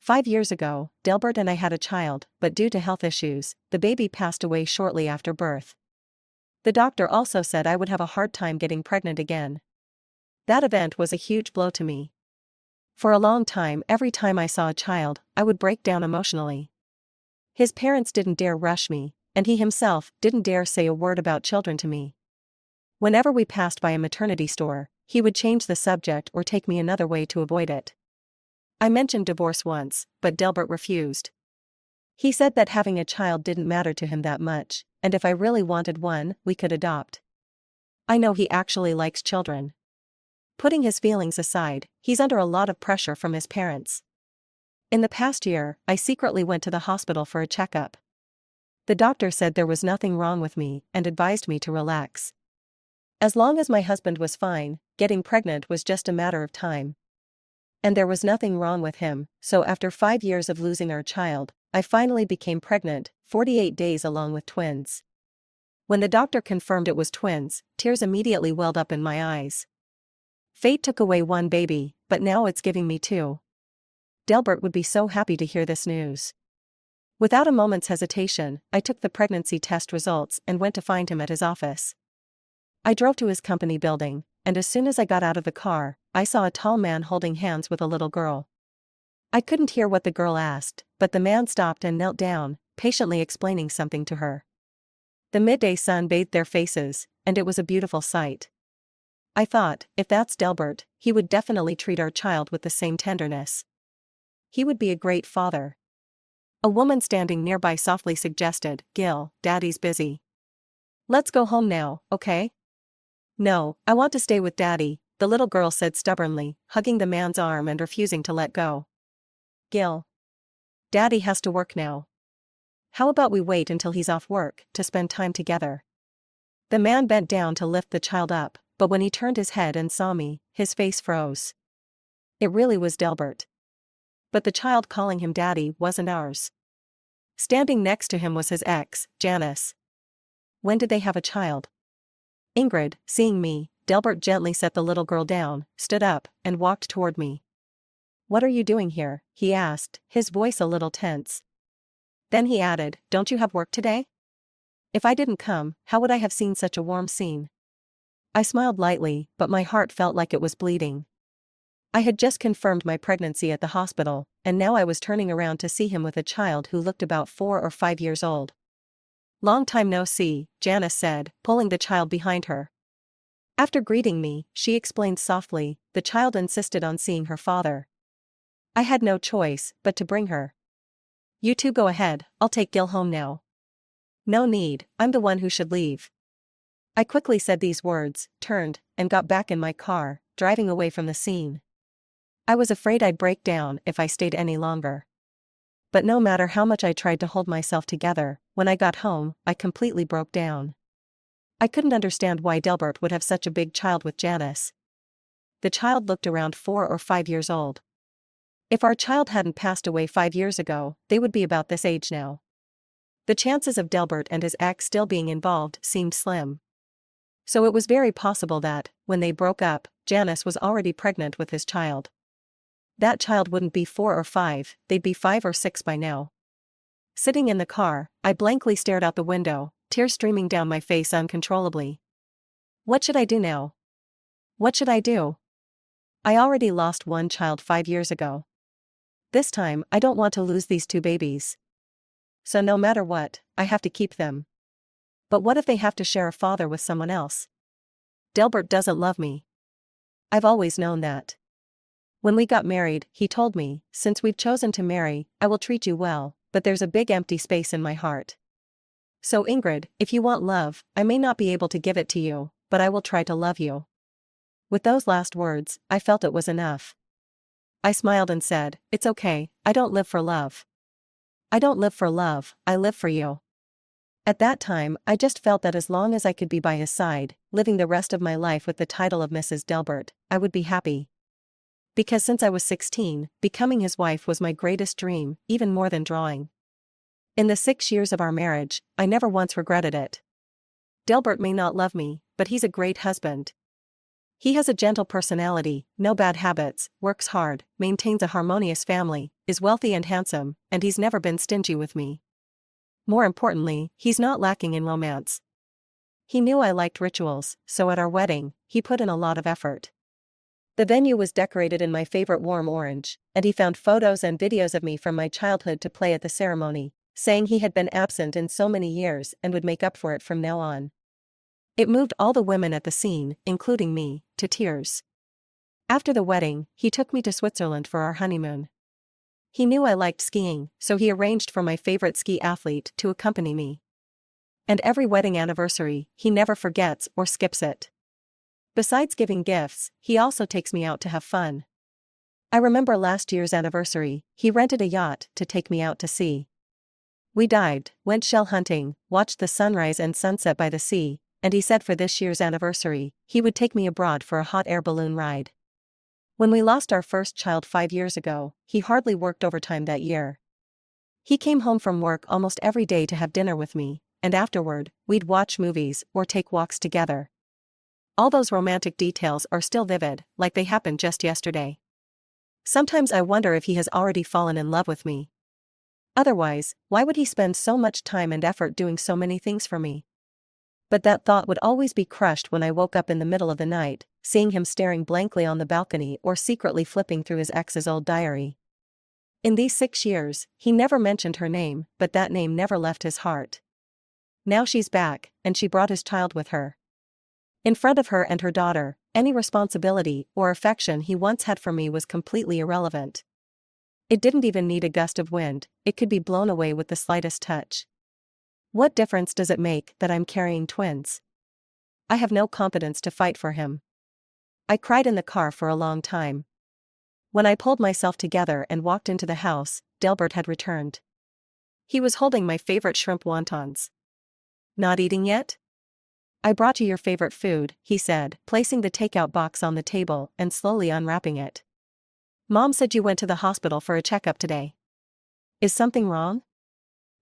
5 years ago, Delbert and I had a child, but due to health issues, the baby passed away shortly after birth. The doctor also said I would have a hard time getting pregnant again. That event was a huge blow to me. For a long time, every time I saw a child, I would break down emotionally. His parents didn't dare rush me, and he himself didn't dare say a word about children to me. Whenever we passed by a maternity store, he would change the subject or take me another way to avoid it. I mentioned divorce once, but Delbert refused. He said that having a child didn't matter to him that much, and if I really wanted one, we could adopt. I know he actually likes children. Putting his feelings aside, he's under a lot of pressure from his parents. In the past year, I secretly went to the hospital for a checkup. The doctor said there was nothing wrong with me and advised me to relax. As long as my husband was fine, getting pregnant was just a matter of time. And there was nothing wrong with him, so after 5 years of losing our child, I finally became pregnant, 48 days along with twins. When the doctor confirmed it was twins, tears immediately welled up in my eyes. Fate took away one baby, but now it's giving me two. Delbert would be so happy to hear this news. Without a moment's hesitation, I took the pregnancy test results and went to find him at his office. I drove to his company building, and as soon as I got out of the car, I saw a tall man holding hands with a little girl. I couldn't hear what the girl asked, but the man stopped and knelt down, patiently explaining something to her. The midday sun bathed their faces, and it was a beautiful sight. I thought, if that's Delbert, he would definitely treat our child with the same tenderness. He would be a great father. A woman standing nearby softly suggested, "Gil, Daddy's busy. Let's go home now, okay?" "No, I want to stay with Daddy," the little girl said stubbornly, hugging the man's arm and refusing to let go. "Gil. Daddy has to work now. How about we wait until he's off work, to spend time together?" The man bent down to lift the child up, but when he turned his head and saw me, his face froze. It really was Delbert. But the child calling him Daddy wasn't ours. Standing next to him was his ex, Janice. When did they have a child? Ingrid, seeing me, Delbert gently set the little girl down, stood up, and walked toward me. "What are you doing here?" he asked, his voice a little tense. Then he added, "Don't you have work today?" If I didn't come, how would I have seen such a warm scene? I smiled lightly, but my heart felt like it was bleeding. I had just confirmed my pregnancy at the hospital, and now I was turning around to see him with a child who looked about 4 or 5 years old. "Long time no see," Janice said, pulling the child behind her. After greeting me, she explained softly, the child insisted on seeing her father. I had no choice but to bring her. "You two go ahead, I'll take Gil home now." "No need, I'm the one who should leave." I quickly said these words, turned, and got back in my car, driving away from the scene. I was afraid I'd break down if I stayed any longer. But no matter how much I tried to hold myself together, when I got home, I completely broke down. I couldn't understand why Delbert would have such a big child with Janice. The child looked around 4 or 5 years old. If our child hadn't passed away 5 years ago, they would be about this age now. The chances of Delbert and his ex still being involved seemed slim. So it was very possible that, when they broke up, Janice was already pregnant with his child. That child wouldn't be 4 or 5, they'd be 5 or 6 by now. Sitting in the car, I blankly stared out the window, tears streaming down my face uncontrollably. What should I do now? What should I do? I already lost one child 5 years ago. This time, I don't want to lose these 2 babies. So no matter what, I have to keep them. But what if they have to share a father with someone else? Delbert doesn't love me. I've always known that. When we got married, he told me, "Since we've chosen to marry, I will treat you well, but there's a big empty space in my heart. So Ingrid, if you want love, I may not be able to give it to you, but I will try to love you." With those last words, I felt it was enough. I smiled and said, "It's okay, I don't live for love. I don't live for love, I live for you." At that time, I just felt that as long as I could be by his side, living the rest of my life with the title of Mrs. Delbert, I would be happy. Because since I was 16, becoming his wife was my greatest dream, even more than drawing. In the 6 years of our marriage, I never once regretted it. Delbert may not love me, but he's a great husband. He has a gentle personality, no bad habits, works hard, maintains a harmonious family, is wealthy and handsome, and he's never been stingy with me. More importantly, he's not lacking in romance. He knew I liked rituals, so at our wedding, he put in a lot of effort. The venue was decorated in my favorite warm orange, and he found photos and videos of me from my childhood to play at the ceremony, saying he had been absent in so many years and would make up for it from now on. It moved all the women at the scene, including me, to tears. After the wedding, he took me to Switzerland for our honeymoon. He knew I liked skiing, so he arranged for my favorite ski athlete to accompany me. And every wedding anniversary, he never forgets or skips it. Besides giving gifts, he also takes me out to have fun. I remember last year's anniversary, he rented a yacht to take me out to sea. We dived, went shell hunting, watched the sunrise and sunset by the sea, and he said for this year's anniversary, he would take me abroad for a hot air balloon ride. When we lost our first child 5 years ago, he hardly worked overtime that year. He came home from work almost every day to have dinner with me, and afterward, we'd watch movies or take walks together. All those romantic details are still vivid, like they happened just yesterday. Sometimes I wonder if he has already fallen in love with me. Otherwise, why would he spend so much time and effort doing so many things for me? But that thought would always be crushed when I woke up in the middle of the night, seeing him staring blankly on the balcony or secretly flipping through his ex's old diary. In these 6 years, he never mentioned her name, but that name never left his heart. Now she's back, and she brought his child with her. In front of her and her daughter, any responsibility or affection he once had for me was completely irrelevant. It didn't even need a gust of wind, it could be blown away with the slightest touch. What difference does it make that I'm carrying twins? I have no confidence to fight for him. I cried in the car for a long time. When I pulled myself together and walked into the house, Delbert had returned. He was holding my favorite shrimp wontons. Not eating yet? I brought you your favorite food, he said, placing the takeout box on the table and slowly unwrapping it. Mom said you went to the hospital for a checkup today. Is something wrong?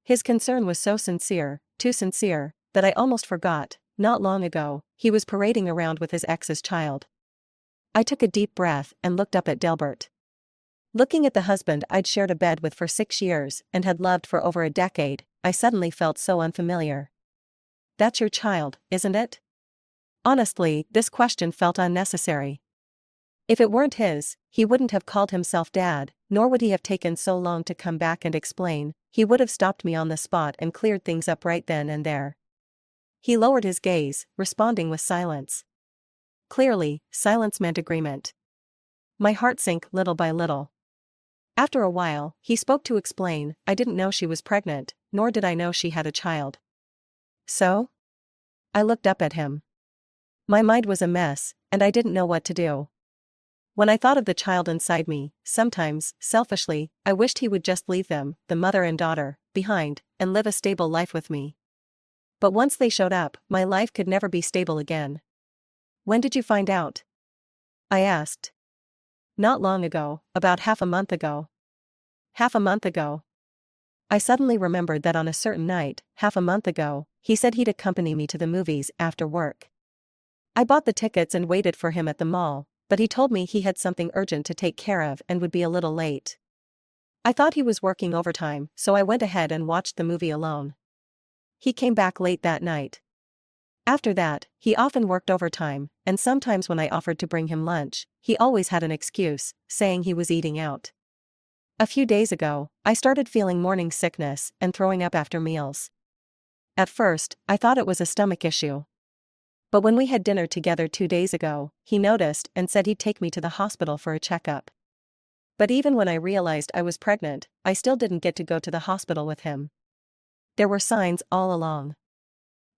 His concern was so sincere, too sincere, that I almost forgot, not long ago, he was parading around with his ex's child. I took a deep breath and looked up at Delbert. Looking at the husband I'd shared a bed with for 6 years and had loved for over a decade, I suddenly felt so unfamiliar. That's your child, isn't it? Honestly, this question felt unnecessary. If it weren't his, he wouldn't have called himself dad, nor would he have taken so long to come back and explain. He would have stopped me on the spot and cleared things up right then and there. He lowered his gaze, responding with silence. Clearly, silence meant agreement. My heart sank little by little. After a while, he spoke to explain, I didn't know she was pregnant, nor did I know she had a child. So? I looked up at him. My mind was a mess, and I didn't know what to do. When I thought of the child inside me, sometimes, selfishly, I wished he would just leave them, the mother and daughter, behind, and live a stable life with me. But once they showed up, my life could never be stable again. When did you find out? I asked. Not long ago, about half a month ago. Half a month ago. I suddenly remembered that on a certain night, half a month ago, he said he'd accompany me to the movies after work. I bought the tickets and waited for him at the mall, but he told me he had something urgent to take care of and would be a little late. I thought he was working overtime, so I went ahead and watched the movie alone. He came back late that night. After that, he often worked overtime, and sometimes when I offered to bring him lunch, he always had an excuse, saying he was eating out. A few days ago, I started feeling morning sickness and throwing up after meals. At first, I thought it was a stomach issue. But when we had dinner together 2 days ago, he noticed and said he'd take me to the hospital for a checkup. But even when I realized I was pregnant, I still didn't get to go to the hospital with him. There were signs all along.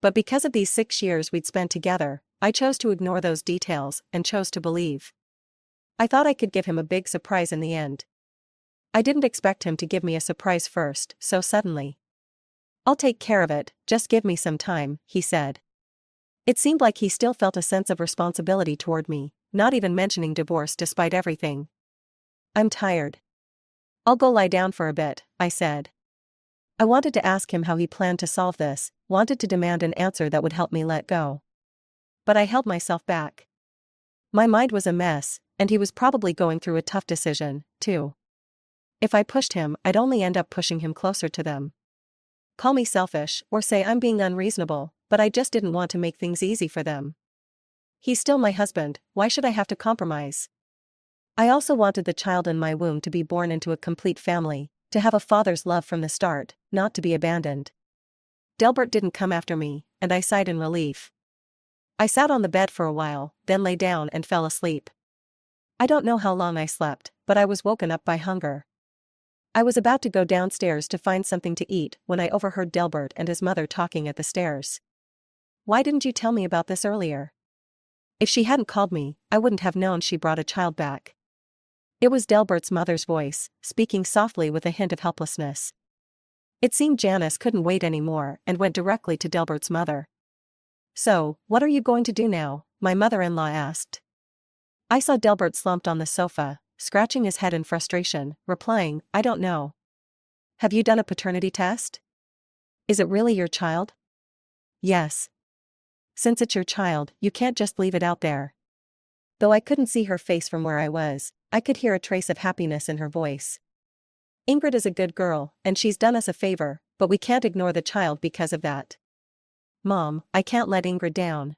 But because of these 6 years we'd spent together, I chose to ignore those details and chose to believe. I thought I could give him a big surprise in the end. I didn't expect him to give me a surprise first, so suddenly. I'll take care of it, just give me some time, he said. It seemed like he still felt a sense of responsibility toward me, not even mentioning divorce despite everything. I'm tired. I'll go lie down for a bit, I said. I wanted to ask him how he planned to solve this, wanted to demand an answer that would help me let go. But I held myself back. My mind was a mess, and he was probably going through a tough decision, too. If I pushed him, I'd only end up pushing him closer to them. Call me selfish, or say I'm being unreasonable, but I just didn't want to make things easy for them. He's still my husband, why should I have to compromise? I also wanted the child in my womb to be born into a complete family, to have a father's love from the start, not to be abandoned. Delbert didn't come after me, and I sighed in relief. I sat on the bed for a while, then lay down and fell asleep. I don't know how long I slept, but I was woken up by hunger. I was about to go downstairs to find something to eat when I overheard Delbert and his mother talking at the stairs. Why didn't you tell me about this earlier? If she hadn't called me, I wouldn't have known she brought a child back. It was Delbert's mother's voice, speaking softly with a hint of helplessness. It seemed Janice couldn't wait anymore and went directly to Delbert's mother. So, what are you going to do now? My mother-in-law asked. I saw Delbert slumped on the sofa, scratching his head in frustration, replying, I don't know. Have you done a paternity test? Is it really your child? Yes. Since it's your child, you can't just leave it out there. Though I couldn't see her face from where I was, I could hear a trace of happiness in her voice. Ingrid is a good girl, and she's done us a favor, but we can't ignore the child because of that. Mom, I can't let Ingrid down.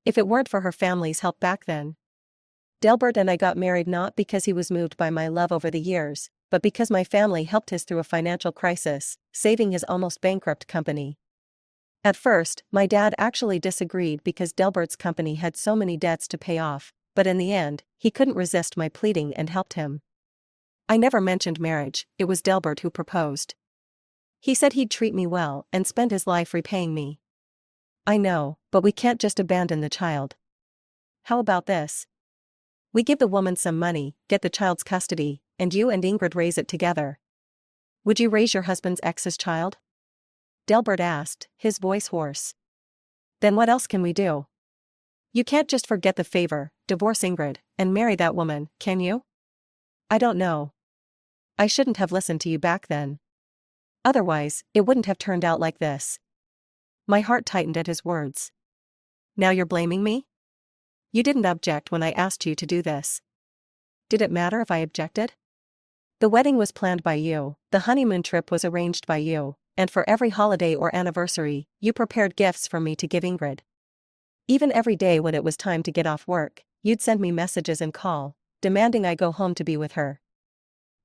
If it weren't for her family's help back then. Delbert and I got married not because he was moved by my love over the years, but because my family helped us through a financial crisis, saving his almost bankrupt company. At first, my dad actually disagreed because Delbert's company had so many debts to pay off, but in the end, he couldn't resist my pleading and helped him. I never mentioned marriage, it was Delbert who proposed. He said he'd treat me well and spend his life repaying me. I know, but we can't just abandon the child. How about this? We give the woman some money, get the child's custody, and you and Ingrid raise it together. Would you raise your husband's ex's child? Delbert asked, his voice hoarse. Then what else can we do? You can't just forget the favor, divorce Ingrid, and marry that woman, can you? I don't know. I shouldn't have listened to you back then. Otherwise, it wouldn't have turned out like this. My heart tightened at his words. Now you're blaming me? You didn't object when I asked you to do this. Did it matter if I objected? The wedding was planned by you, the honeymoon trip was arranged by you, and for every holiday or anniversary, you prepared gifts for me to give Ingrid. Even every day when it was time to get off work, you'd send me messages and call, demanding I go home to be with her.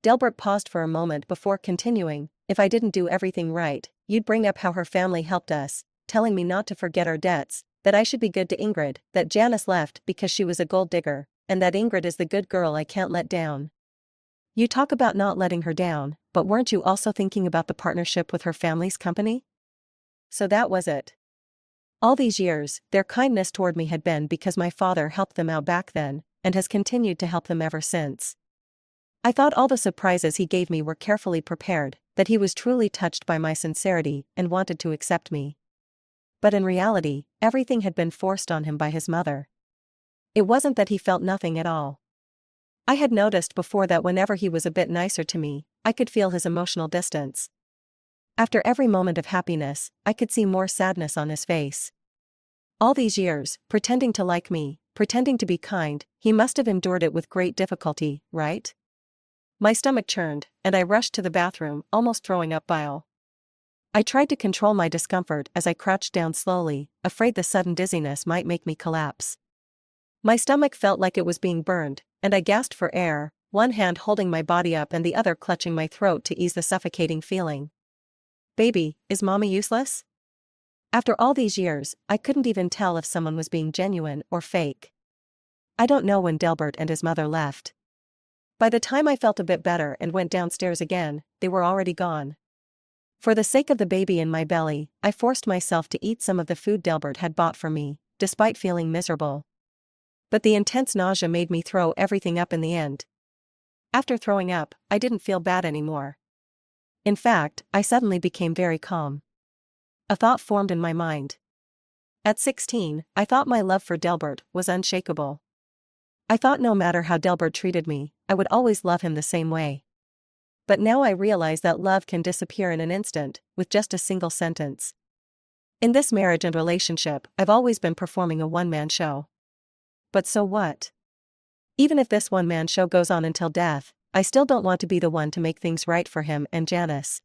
Delbert paused for a moment before continuing, if I didn't do everything right, you'd bring up how her family helped us, telling me not to forget our debts, that I should be good to Ingrid, that Janice left because she was a gold digger, and that Ingrid is the good girl I can't let down. You talk about not letting her down, but weren't you also thinking about the partnership with her family's company? So that was it. All these years, their kindness toward me had been because my father helped them out back then, and has continued to help them ever since. I thought all the surprises he gave me were carefully prepared, that he was truly touched by my sincerity and wanted to accept me. But in reality, everything had been forced on him by his mother. It wasn't that he felt nothing at all. I had noticed before that whenever he was a bit nicer to me, I could feel his emotional distance. After every moment of happiness, I could see more sadness on his face. All these years, pretending to like me, pretending to be kind, he must have endured it with great difficulty, right? My stomach churned, and I rushed to the bathroom, almost throwing up bile. I tried to control my discomfort as I crouched down slowly, afraid the sudden dizziness might make me collapse. My stomach felt like it was being burned, and I gasped for air, one hand holding my body up and the other clutching my throat to ease the suffocating feeling. Baby, is mommy useless? After all these years, I couldn't even tell if someone was being genuine or fake. I don't know when Delbert and his mother left. By the time I felt a bit better and went downstairs again, they were already gone. For the sake of the baby in my belly, I forced myself to eat some of the food Delbert had bought for me, despite feeling miserable. But the intense nausea made me throw everything up in the end. After throwing up, I didn't feel bad anymore. In fact, I suddenly became very calm. A thought formed in my mind. At 16, I thought my love for Delbert was unshakable. I thought no matter how Delbert treated me, I would always love him the same way. But now I realize that love can disappear in an instant, with just a single sentence. In this marriage and relationship, I've always been performing a one-man show. but so what? Even if this one-man show goes on until death, I still don't want to be the one to make things right for him and Janice.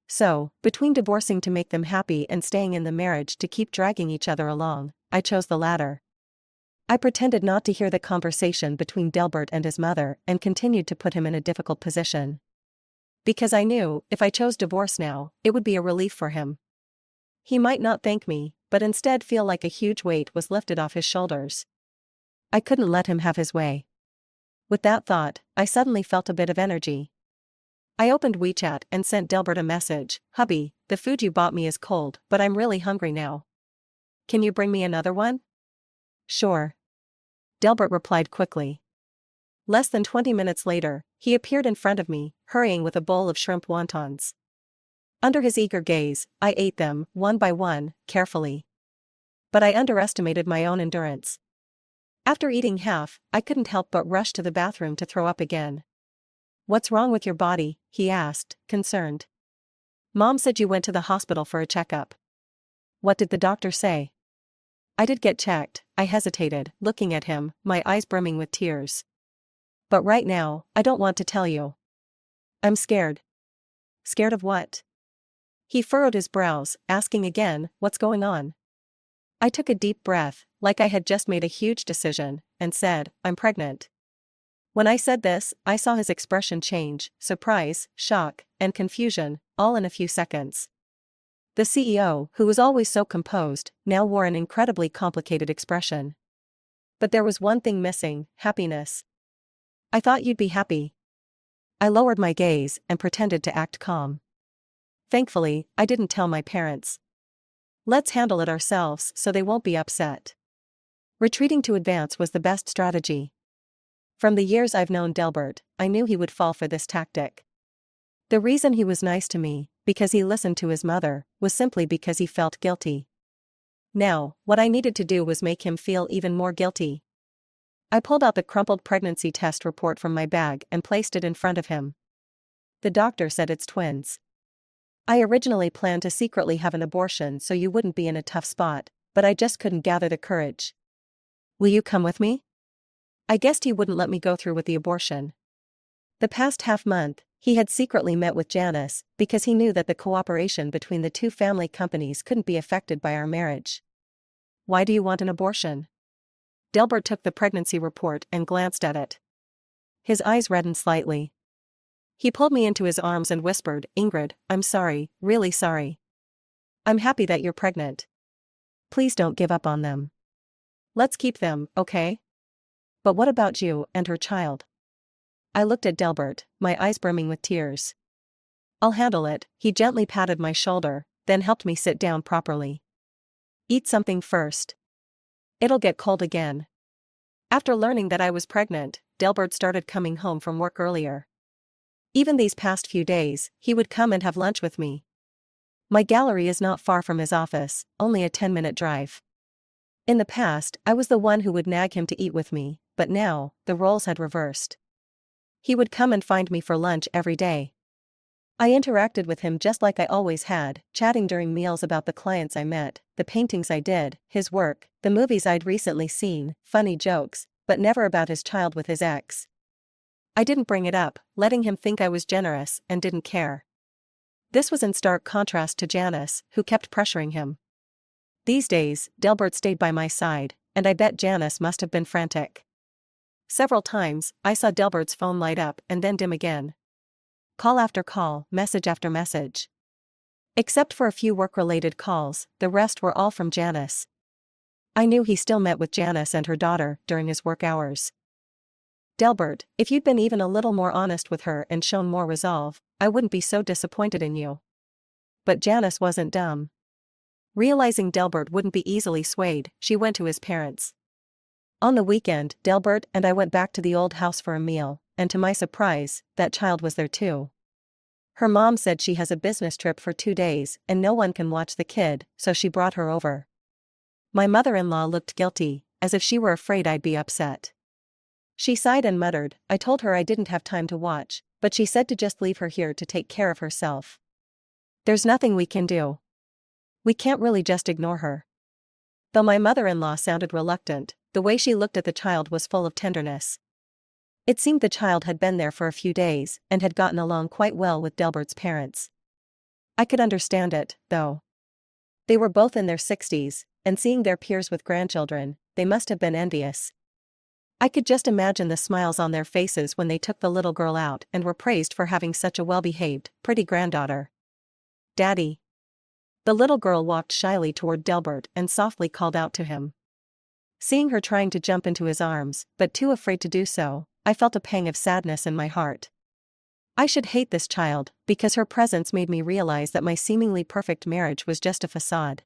So, between divorcing to make them happy and staying in the marriage to keep dragging each other along, I chose the latter. I pretended not to hear the conversation between Delbert and his mother and continued to put him in a difficult position. Because I knew, if I chose divorce now, it would be a relief for him. He might not thank me, but instead feel like a huge weight was lifted off his shoulders. I couldn't let him have his way. With that thought, I suddenly felt a bit of energy. I opened WeChat and sent Delbert a message. "Hubby, the food you bought me is cold, but I'm really hungry now. Can you bring me another one?" "Sure." Delbert replied quickly. Less than 20 minutes later, he appeared in front of me, hurrying with a bowl of shrimp wontons. Under his eager gaze, I ate them, one by one, carefully. But I underestimated my own endurance. After eating half, I couldn't help but rush to the bathroom to throw up again. "What's wrong with your body?" he asked, concerned. "Mom said you went to the hospital for a checkup." "What did the doctor say?" "I did get checked." I hesitated, looking at him, my eyes brimming with tears. "But right now, I don't want to tell you. I'm scared." "Scared of what?" He furrowed his brows, asking again, "What's going on?" I took a deep breath, like I had just made a huge decision, and said, "I'm pregnant." When I said this, I saw his expression change: surprise, shock, and confusion, all in a few seconds. The CEO, who was always so composed, now wore an incredibly complicated expression. But there was one thing missing: happiness. "I thought you'd be happy." I lowered my gaze and pretended to act calm. "Thankfully, I didn't tell my parents. Let's handle it ourselves so they won't be upset." Retreating to advance was the best strategy. From the years I've known Delbert, I knew he would fall for this tactic. The reason he was nice to me, because he listened to his mother, was simply because he felt guilty. Now, what I needed to do was make him feel even more guilty. I pulled out the crumpled pregnancy test report from my bag and placed it in front of him. The doctor said it's twins. I originally planned to secretly have an abortion so you wouldn't be in a tough spot, but I just couldn't gather the courage. "Will you come with me?" I guessed he wouldn't let me go through with the abortion. The past half-month, he had secretly met with Janice, because he knew that the cooperation between the two family companies couldn't be affected by our marriage. "Why do you want an abortion?" Delbert took the pregnancy report and glanced at it. His eyes reddened slightly. He pulled me into his arms and whispered, "Ingrid, I'm sorry, really sorry. I'm happy that you're pregnant. Please don't give up on them. Let's keep them, okay? But what about you and her child?" I looked at Delbert, my eyes brimming with tears. "I'll handle it." He gently patted my shoulder, then helped me sit down properly. "Eat something first. It'll get cold again." After learning that I was pregnant, Delbert started coming home from work earlier. Even these past few days, he would come and have lunch with me. My gallery is not far from his office, only a 10-minute drive. In the past, I was the one who would nag him to eat with me, but now, the roles had reversed. He would come and find me for lunch every day. I interacted with him just like I always had, chatting during meals about the clients I met, the paintings I did, his work, the movies I'd recently seen, funny jokes, but never about his child with his ex. I didn't bring it up, letting him think I was generous and didn't care. This was in stark contrast to Janice, who kept pressuring him. These days, Delbert stayed by my side, and I bet Janice must have been frantic. Several times, I saw Delbert's phone light up and then dim again. Call after call, message after message. Except for a few work-related calls, the rest were all from Janice. I knew he still met with Janice and her daughter during his work hours. "Delbert, if you'd been even a little more honest with her and shown more resolve, I wouldn't be so disappointed in you." But Janice wasn't dumb. Realizing Delbert wouldn't be easily swayed, she went to his parents. On the weekend, Delbert and I went back to the old house for a meal, and to my surprise, that child was there too. Her mom said she has a business trip for 2 days and no one can watch the kid, so she brought her over. My mother-in-law looked guilty, as if she were afraid I'd be upset. She sighed and muttered. I told her I didn't have time to watch, but she said to just leave her here to take care of herself. There's nothing we can do. We can't really just ignore her. Though my mother-in-law sounded reluctant, The way she looked at the child was full of tenderness. It seemed the child had been there for a few days and had gotten along quite well with Delbert's parents. I could understand it, though. They were both in their 60s, and seeing their peers with grandchildren, they must have been envious. I could just imagine the smiles on their faces when they took the little girl out and were praised for having such a well-behaved, pretty granddaughter. "Daddy." The little girl walked shyly toward Delbert and softly called out to him. Seeing her trying to jump into his arms, but too afraid to do so, I felt a pang of sadness in my heart. I should hate this child, because her presence made me realize that my seemingly perfect marriage was just a facade.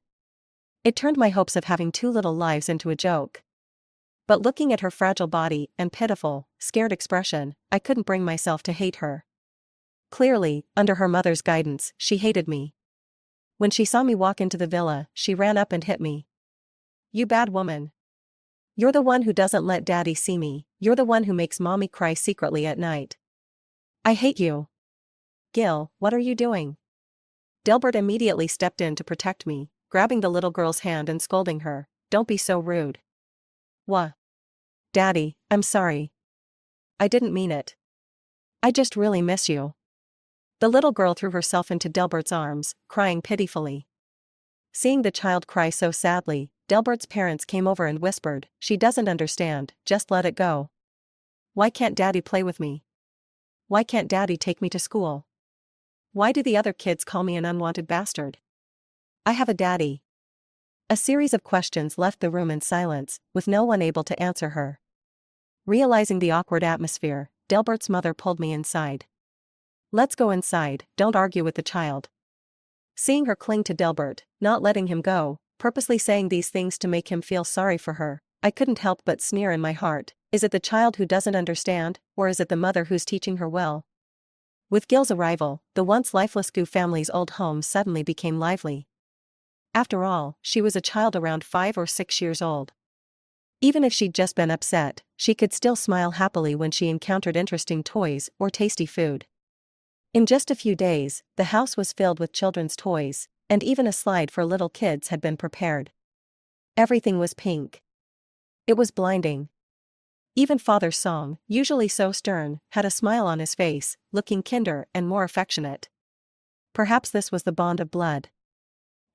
It turned my hopes of having two little lives into a joke. But looking at her fragile body and pitiful, scared expression, I couldn't bring myself to hate her. Clearly, under her mother's guidance, she hated me. When she saw me walk into the villa, she ran up and hit me. "You bad woman. You're the one who doesn't let Daddy see me, you're the one who makes Mommy cry secretly at night. I hate you." "Gil, what are you doing?" Delbert immediately stepped in to protect me, grabbing the little girl's hand and scolding her, "Don't be so rude." "Wha? Daddy, I'm sorry. I didn't mean it. I just really miss you." The little girl threw herself into Delbert's arms, crying pitifully. Seeing the child cry so sadly, Delbert's parents came over and whispered, "She doesn't understand, just let it go. Why can't Daddy play with me? Why can't Daddy take me to school? Why do the other kids call me an unwanted bastard? I have a daddy." A series of questions left the room in silence, with no one able to answer her. Realizing the awkward atmosphere, Delbert's mother pulled me inside. "Let's go inside, don't argue with the child." Seeing her cling to Delbert, not letting him go, purposely saying these things to make him feel sorry for her, I couldn't help but sneer in my heart. Is it the child who doesn't understand, or is it the mother who's teaching her well? With Gil's arrival, the once lifeless Gu family's old home suddenly became lively. After all, she was a child around 5 or 6 years old. Even if she'd just been upset, she could still smile happily when she encountered interesting toys or tasty food. In just a few days, the house was filled with children's toys, and even a slide for little kids had been prepared. Everything was pink. It was blinding. Even Father Song, usually so stern, had a smile on his face, looking kinder and more affectionate. Perhaps this was the bond of blood.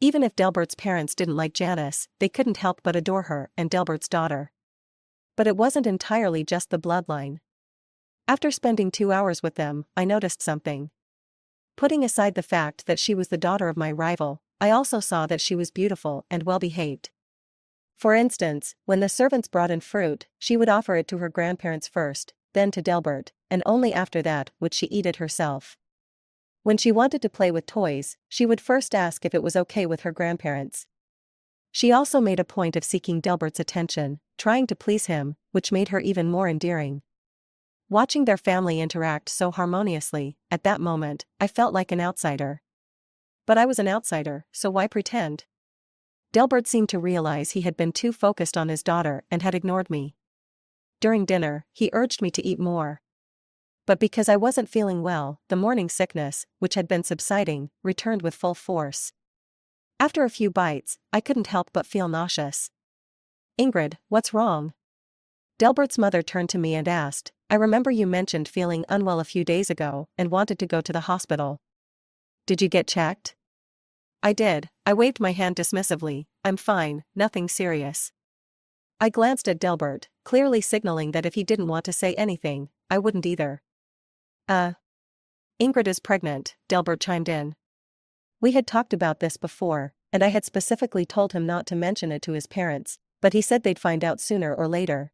Even if Delbert's parents didn't like Janice, they couldn't help but adore her and Delbert's daughter. But it wasn't entirely just the bloodline. After spending 2 hours with them, I noticed something. Putting aside the fact that she was the daughter of my rival, I also saw that she was beautiful and well-behaved. For instance, when the servants brought in fruit, she would offer it to her grandparents first, then to Delbert, and only after that would she eat it herself. When she wanted to play with toys, she would first ask if it was okay with her grandparents. She also made a point of seeking Delbert's attention, trying to please him, which made her even more endearing. Watching their family interact so harmoniously, at that moment, I felt like an outsider. But I was an outsider, so why pretend? Delbert seemed to realize he had been too focused on his daughter and had ignored me. During dinner, he urged me to eat more. But because I wasn't feeling well, the morning sickness, which had been subsiding, returned with full force. After a few bites, I couldn't help but feel nauseous. "Ingrid, what's wrong?" Delbert's mother turned to me and asked, "I remember you mentioned feeling unwell a few days ago and wanted to go to the hospital. Did you get checked?" "I did," I waved my hand dismissively. "I'm fine, nothing serious." I glanced at Delbert, clearly signaling that if he didn't want to say anything, I wouldn't either. Ingrid is pregnant," Delbert chimed in. We had talked about this before, and I had specifically told him not to mention it to his parents, but he said they'd find out sooner or later.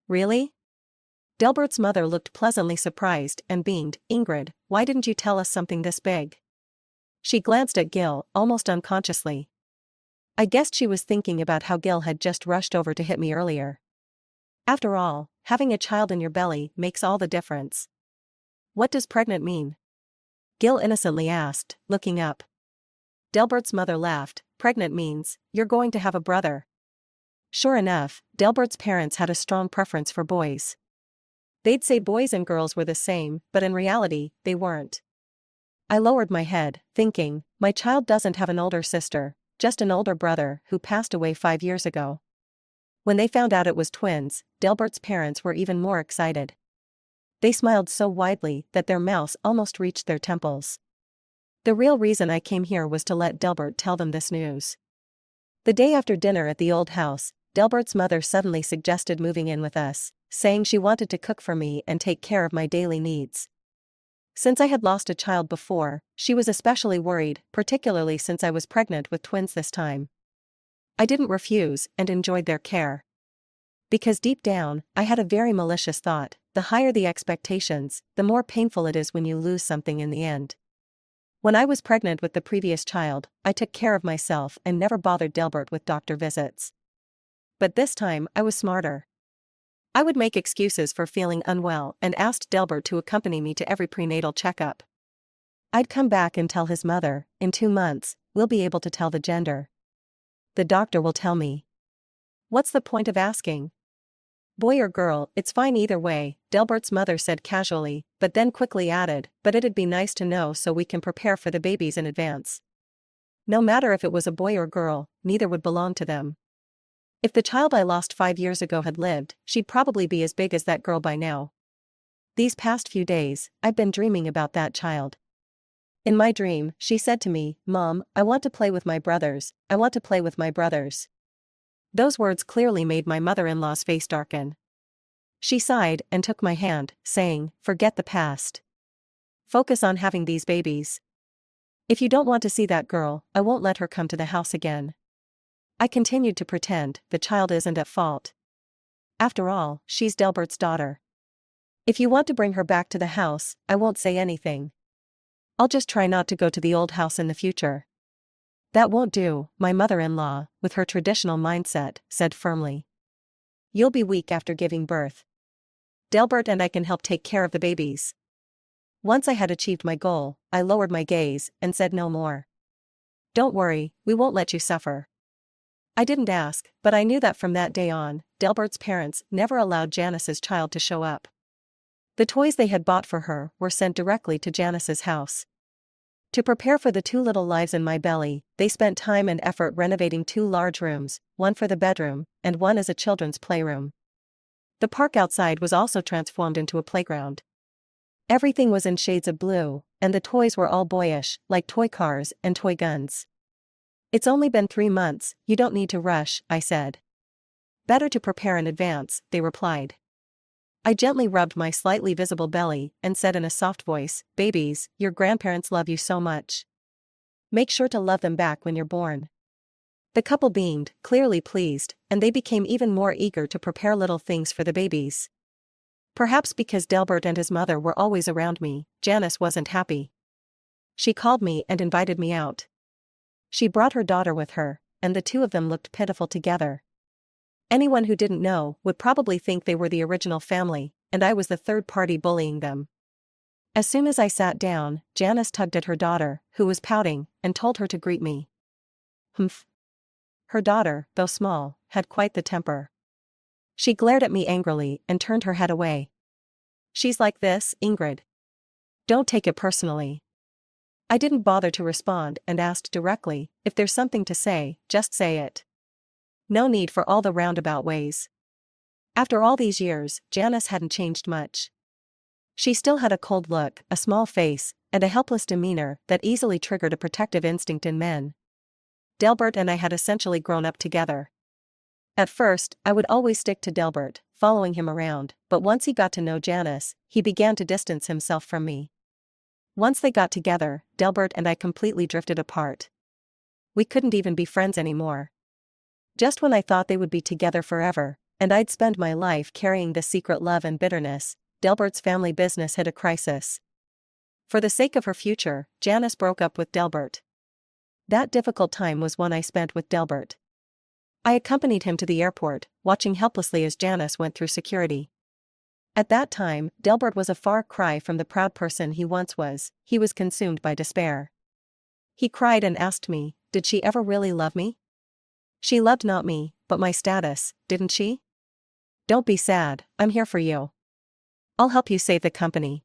"Really?" Delbert's mother looked pleasantly surprised and beamed. "Ingrid, why didn't you tell us something this big?" She glanced at Gil, almost unconsciously. I guessed she was thinking about how Gil had just rushed over to hit me earlier. After all, having a child in your belly makes all the difference. "What does pregnant mean?" Gil innocently asked, looking up. Delbert's mother laughed. "Pregnant means, you're going to have a brother." Sure enough, Delbert's parents had a strong preference for boys. They'd say boys and girls were the same, but in reality, they weren't. I lowered my head, thinking, my child doesn't have an older sister, just an older brother who passed away 5 years ago. When they found out it was twins, Delbert's parents were even more excited. They smiled so widely that their mouths almost reached their temples. The real reason I came here was to let Delbert tell them this news. The day after dinner at the old house, Delbert's mother suddenly suggested moving in with us, saying she wanted to cook for me and take care of my daily needs. Since I had lost a child before, she was especially worried, particularly since I was pregnant with twins this time. I didn't refuse and enjoyed their care. Because deep down, I had a very malicious thought: the higher the expectations, the more painful it is when you lose something in the end. When I was pregnant with the previous child, I took care of myself and never bothered Delbert with doctor visits. But this time, I was smarter. I would make excuses for feeling unwell and asked Delbert to accompany me to every prenatal checkup. I'd come back and tell his mother, "In 2 months, we'll be able to tell the gender. The doctor will tell me." What's the point of asking? Boy or girl, it's fine either way, Delbert's mother said casually, but then quickly added, "But it'd be nice to know so we can prepare for the babies in advance." No matter if it was a boy or girl, neither would belong to them. If the child I lost 5 years ago had lived, she'd probably be as big as that girl by now. These past few days, I've been dreaming about that child. In my dream, she said to me, "Mom, I want to play with my brothers, I want to play with my brothers." Those words clearly made my mother-in-law's face darken. She sighed and took my hand, saying, "Forget the past. Focus on having these babies. If you don't want to see that girl, I won't let her come to the house again." I continued to pretend the child isn't at fault. After all, she's Delbert's daughter. If you want to bring her back to the house, I won't say anything. I'll just try not to go to the old house in the future. That won't do, my mother-in-law, with her traditional mindset, said firmly. You'll be weak after giving birth. Delbert and I can help take care of the babies. Once I had achieved my goal, I lowered my gaze and said no more. Don't worry, we won't let you suffer. I didn't ask, but I knew that from that day on, Delbert's parents never allowed Janice's child to show up. The toys they had bought for her were sent directly to Janice's house. To prepare for the 2 little lives in my belly, they spent time and effort renovating 2 large rooms, one for the bedroom, and one as a children's playroom. The park outside was also transformed into a playground. Everything was in shades of blue, and the toys were all boyish, like toy cars and toy guns. It's only been 3 months, you don't need to rush, I said. Better to prepare in advance, they replied. I gently rubbed my slightly visible belly and said in a soft voice, "Babies, your grandparents love you so much. Make sure to love them back when you're born." The couple beamed, clearly pleased, and they became even more eager to prepare little things for the babies. Perhaps because Delbert and his mother were always around me, Janice wasn't happy. She called me and invited me out. She brought her daughter with her, and the 2 of them looked pitiful together. Anyone who didn't know would probably think they were the original family, and I was the third party bullying them. As soon as I sat down, Janice tugged at her daughter, who was pouting, and told her to greet me. Humph. Her daughter, though small, had quite the temper. She glared at me angrily and turned her head away. She's like this, Ingrid. Don't take it personally. I didn't bother to respond and asked directly, if there's something to say, just say it. No need for all the roundabout ways. After all these years, Janice hadn't changed much. She still had a cold look, a small face, and a helpless demeanor that easily triggered a protective instinct in men. Delbert and I had essentially grown up together. At first, I would always stick to Delbert, following him around, but once he got to know Janice, he began to distance himself from me. Once they got together, Delbert and I completely drifted apart. We couldn't even be friends anymore. Just when I thought they would be together forever, and I'd spend my life carrying this secret love and bitterness, Delbert's family business hit a crisis. For the sake of her future, Janice broke up with Delbert. That difficult time was one I spent with Delbert. I accompanied him to the airport, watching helplessly as Janice went through security. At that time, Delbert was a far cry from the proud person he once was. He was consumed by despair. He cried and asked me, did she ever really love me? She loved not me, but my status, didn't she? Don't be sad, I'm here for you. I'll help you save the company.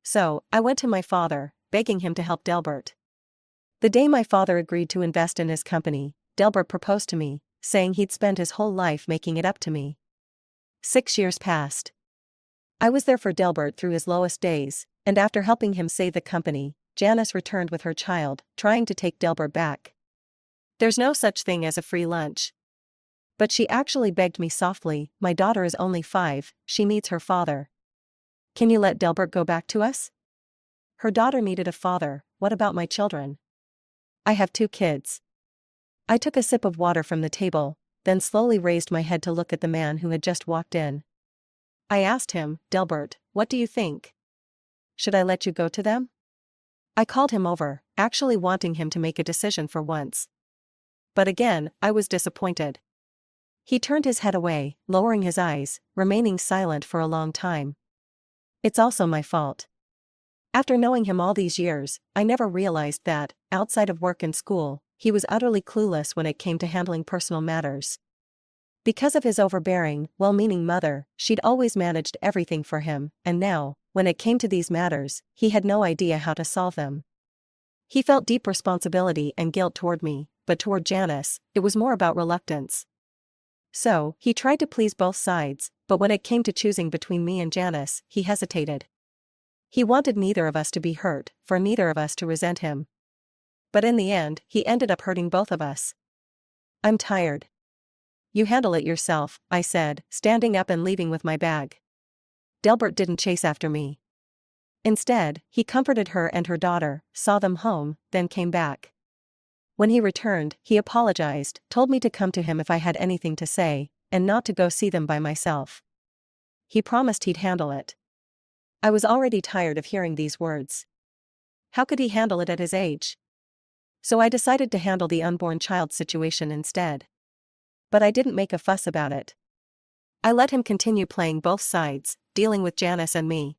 So, I went to my father, begging him to help Delbert. The day my father agreed to invest in his company, Delbert proposed to me, saying he'd spend his whole life making it up to me. 6 years passed. I was there for Delbert through his lowest days, and after helping him save the company, Janice returned with her child, trying to take Delbert back. There's no such thing as a free lunch. But she actually begged me softly, my daughter is only 5, she needs her father. Can you let Delbert go back to us? Her daughter needed a father, what about my children? I have 2 kids. I took a sip of water from the table, then slowly raised my head to look at the man who had just walked in. I asked him, Delbert, what do you think? Should I let you go to them? I called him over, actually wanting him to make a decision for once. But again, I was disappointed. He turned his head away, lowering his eyes, remaining silent for a long time. It's also my fault. After knowing him all these years, I never realized that, outside of work and school, he was utterly clueless when it came to handling personal matters. Because of his overbearing, well-meaning mother, she'd always managed everything for him, and now, when it came to these matters, he had no idea how to solve them. He felt deep responsibility and guilt toward me, but toward Janice, it was more about reluctance. So, he tried to please both sides, but when it came to choosing between me and Janice, he hesitated. He wanted neither of us to be hurt, for neither of us to resent him. But in the end, he ended up hurting both of us. I'm tired. You handle it yourself, I said, standing up and leaving with my bag. Delbert didn't chase after me. Instead, he comforted her and her daughter, saw them home, then came back. When he returned, he apologized, told me to come to him if I had anything to say, and not to go see them by myself. He promised he'd handle it. I was already tired of hearing these words. How could he handle it at his age? So I decided to handle the unborn child situation instead. But I didn't make a fuss about it. I let him continue playing both sides, dealing with Janice and me.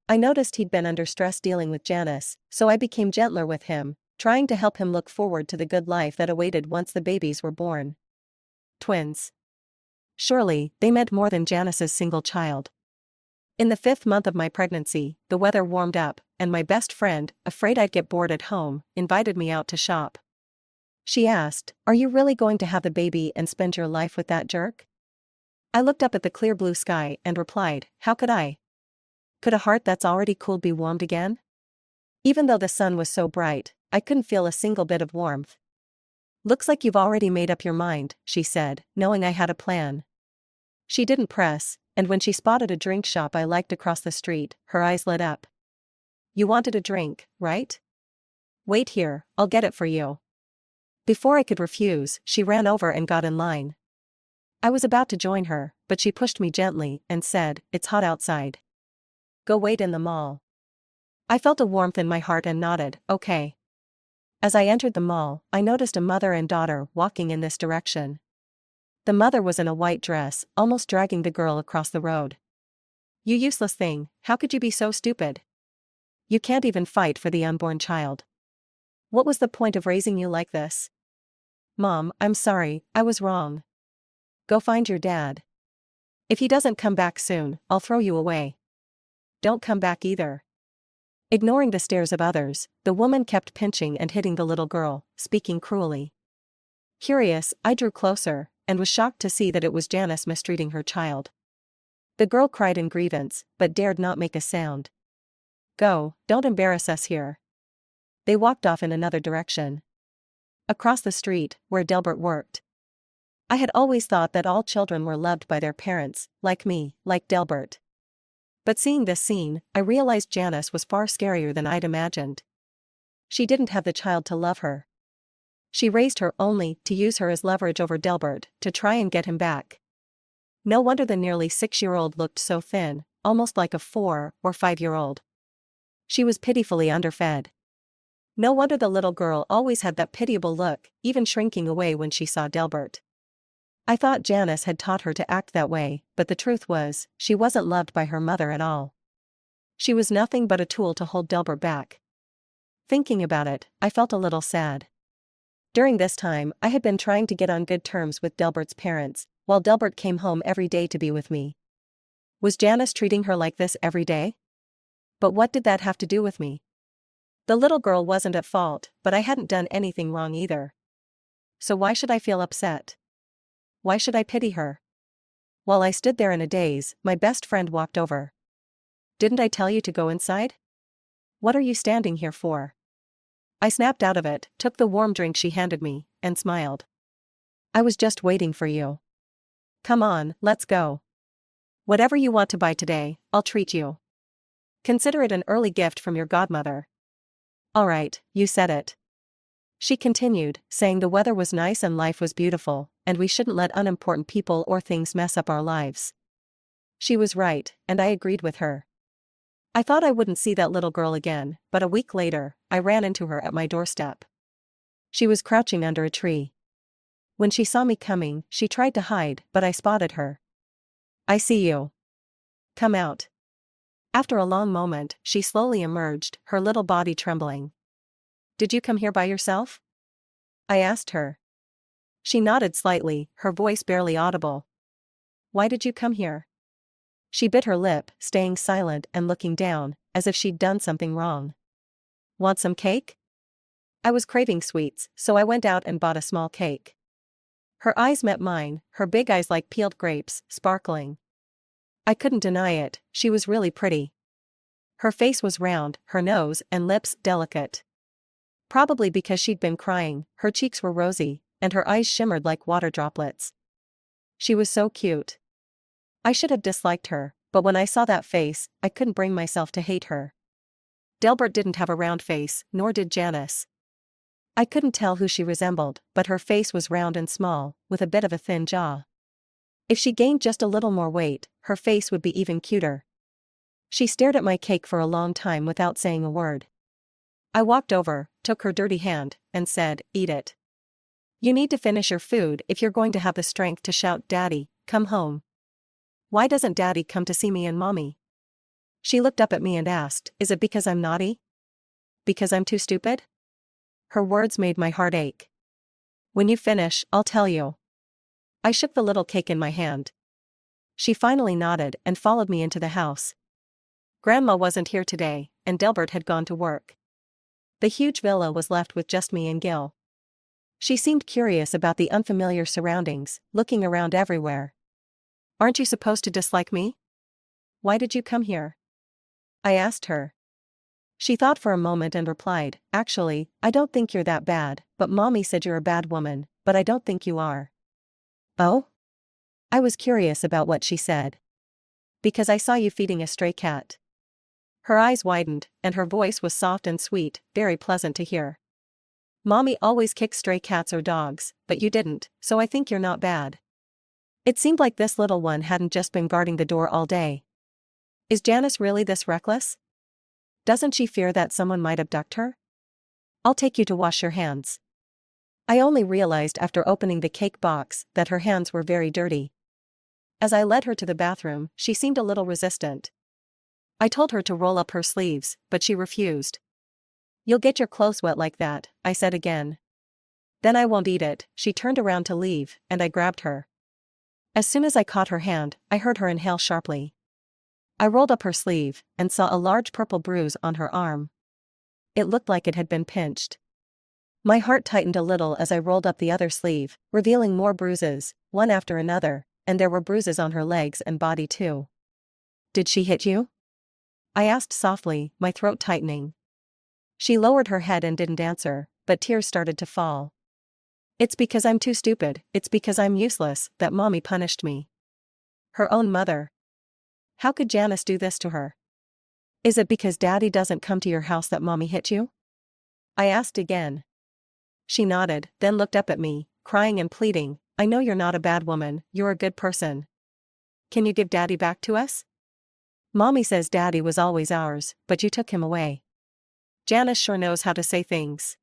I noticed he'd been under stress dealing with Janice, so I became gentler with him, trying to help him look forward to the good life that awaited once the babies were born. Twins. Surely, they meant more than Janice's single child. In the 5th month of my pregnancy, the weather warmed up, and my best friend, afraid I'd get bored at home, invited me out to shop. She asked, "Are you really going to have the baby and spend your life with that jerk?" I looked up at the clear blue sky and replied, "How could I? Could a heart that's already cooled be warmed again?" Even though the sun was so bright, I couldn't feel a single bit of warmth. "Looks like you've already made up your mind," she said, knowing I had a plan. She didn't press, and when she spotted a drink shop I liked across the street, her eyes lit up. "You wanted a drink, right? Wait here, I'll get it for you." Before I could refuse, she ran over and got in line. I was about to join her, but she pushed me gently and said, "It's hot outside. Go wait in the mall." I felt a warmth in my heart and nodded, "Okay." As I entered the mall, I noticed a mother and daughter walking in this direction. The mother was in a white dress, almost dragging the girl across the road. "You useless thing, how could you be so stupid? You can't even fight for the unborn child. What was the point of raising you like this?" "Mom, I'm sorry, I was wrong. Go find your dad. If he doesn't come back soon, I'll throw you away. Don't come back either." Ignoring the stares of others, the woman kept pinching and hitting the little girl, speaking cruelly. Curious, I drew closer, and was shocked to see that it was Janice mistreating her child. The girl cried in grievance, but dared not make a sound. "Go, don't embarrass us here." They walked off in another direction. Across the street, where Delbert worked. I had always thought that all children were loved by their parents, like me, like Delbert. But seeing this scene, I realized Janice was far scarier than I'd imagined. She didn't have the child to love her. She raised her only to use her as leverage over Delbert, to try and get him back. No wonder the nearly 6-year-old looked so thin, almost like a 4 or 5-year-old. She was pitifully underfed. No wonder the little girl always had that pitiable look, even shrinking away when she saw Delbert. I thought Janice had taught her to act that way, but the truth was, she wasn't loved by her mother at all. She was nothing but a tool to hold Delbert back. Thinking about it, I felt a little sad. During this time, I had been trying to get on good terms with Delbert's parents, while Delbert came home every day to be with me. Was Janice treating her like this every day? But what did that have to do with me? The little girl wasn't at fault, but I hadn't done anything wrong either. So why should I feel upset? Why should I pity her? While I stood there in a daze, my best friend walked over. Didn't I tell you to go inside? What are you standing here for? I snapped out of it, took the warm drink she handed me, and smiled. I was just waiting for you. Come on, let's go. Whatever you want to buy today, I'll treat you. Consider it an early gift from your godmother. All right, you said it. She continued, saying the weather was nice and life was beautiful, and we shouldn't let unimportant people or things mess up our lives. She was right, and I agreed with her. I thought I wouldn't see that little girl again, but a week later, I ran into her at my doorstep. She was crouching under a tree. When she saw me coming, she tried to hide, but I spotted her. I see you. Come out. After a long moment, she slowly emerged, her little body trembling. Did you come here by yourself? I asked her. She nodded slightly, her voice barely audible. Why did you come here? She bit her lip, staying silent and looking down, as if she'd done something wrong. Want some cake? I was craving sweets, so I went out and bought a small cake. Her eyes met mine, her big eyes like peeled grapes, sparkling. I couldn't deny it, she was really pretty. Her face was round, her nose and lips delicate. Probably because she'd been crying, her cheeks were rosy, and her eyes shimmered like water droplets. She was so cute. I should have disliked her, but when I saw that face, I couldn't bring myself to hate her. Delbert didn't have a round face, nor did Janice. I couldn't tell who she resembled, but her face was round and small, with a bit of a thin jaw. If she gained just a little more weight, her face would be even cuter. She stared at my cake for a long time without saying a word. I walked over, took her dirty hand, and said, "Eat it. You need to finish your food if you're going to have the strength to shout, 'Daddy, come home.' Why doesn't Daddy come to see me and Mommy?" She looked up at me and asked, "Is it because I'm naughty? Because I'm too stupid?" Her words made my heart ache. "When you finish, I'll tell you." I shook the little cake in my hand. She finally nodded and followed me into the house. Grandma wasn't here today, and Delbert had gone to work. The huge villa was left with just me and Gil. She seemed curious about the unfamiliar surroundings, looking around everywhere. "Aren't you supposed to dislike me? Why did you come here?" I asked her. She thought for a moment and replied, "Actually, I don't think you're that bad, but Mommy said you're a bad woman, but I don't think you are." "Oh?" I was curious about what she said. "Because I saw you feeding a stray cat." Her eyes widened, and her voice was soft and sweet, very pleasant to hear. "Mommy always kicks stray cats or dogs, but you didn't, so I think you're not bad." It seemed like this little one hadn't just been guarding the door all day. Is Janice really this reckless? Doesn't she fear that someone might abduct her? "I'll take you to wash your hands." I only realized after opening the cake box that her hands were very dirty. As I led her to the bathroom, she seemed a little resistant. I told her to roll up her sleeves, but she refused. "You'll get your clothes wet like that," I said again. "Then I won't eat it." She turned around to leave, and I grabbed her. As soon as I caught her hand, I heard her inhale sharply. I rolled up her sleeve, and saw a large purple bruise on her arm. It looked like it had been pinched. My heart tightened a little as I rolled up the other sleeve, revealing more bruises, one after another, and there were bruises on her legs and body too. "Did she hit you?" I asked softly, my throat tightening. She lowered her head and didn't answer, but tears started to fall. "It's because I'm too stupid, it's because I'm useless, that Mommy punished me." Her own mother. How could Janice do this to her? "Is it because Daddy doesn't come to your house that Mommy hit you?" I asked again. She nodded, then looked up at me, crying and pleading, "I know you're not a bad woman, you're a good person. Can you give Daddy back to us? Mommy says Daddy was always ours, but you took him away." Janice sure knows how to say things.